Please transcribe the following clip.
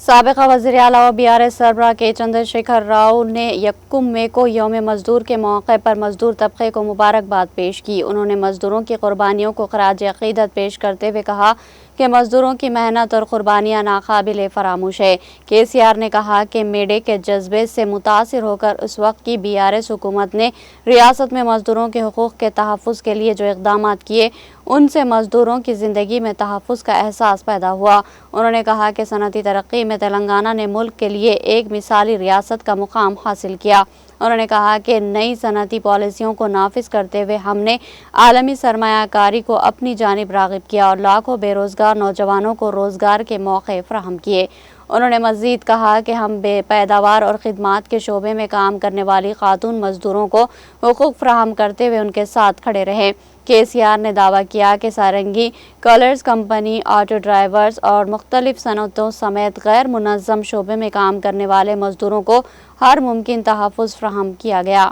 سابقہ وزیر اعلیٰ و BRS سربراہ کے چندر شیکھر راؤ نے یکم مئی کو یوم مزدور کے موقع پر مزدور طبقے کو مبارکباد پیش کی۔ انہوں نے مزدوروں کی قربانیوں کو خراج عقیدت پیش کرتے ہوئے کہا کہ مزدوروں کی محنت اور قربانیاں ناقابل فراموش ہے۔ KCR نے کہا کہ میڈے کے جذبے سے متاثر ہو کر اس وقت کی BRS حکومت نے ریاست میں مزدوروں کے حقوق کے تحفظ کے لیے جو اقدامات کیے ان سے مزدوروں کی زندگی میں تحفظ کا احساس پیدا ہوا۔ انہوں نے کہا کہ صنعتی ترقی میں تلنگانہ نے ملک کے لیے ایک مثالی ریاست کا مقام حاصل کیا۔ انہوں نے کہا کہ نئی صنعتی پالیسیوں کو نافذ کرتے ہوئے ہم نے عالمی سرمایہ کاری کو اپنی جانب راغب کیا اور لاکھوں بے روزگار نوجوانوں کو روزگار کے موقع فراہم کیے۔ انہوں نے مزید کہا کہ ہم بے پیداوار اور خدمات کے شعبے میں کام کرنے والی خاتون مزدوروں کو حقوق فراہم کرتے ہوئے ان کے ساتھ کھڑے رہے۔ KCR نے دعویٰ کیا کہ Sarangi colours company, auto drivers اور مختلف صنعتوں سمیت غیر منظم شعبے میں کام کرنے والے مزدوروں کو ہر ممکن تحفظ فراہم کیا گیا۔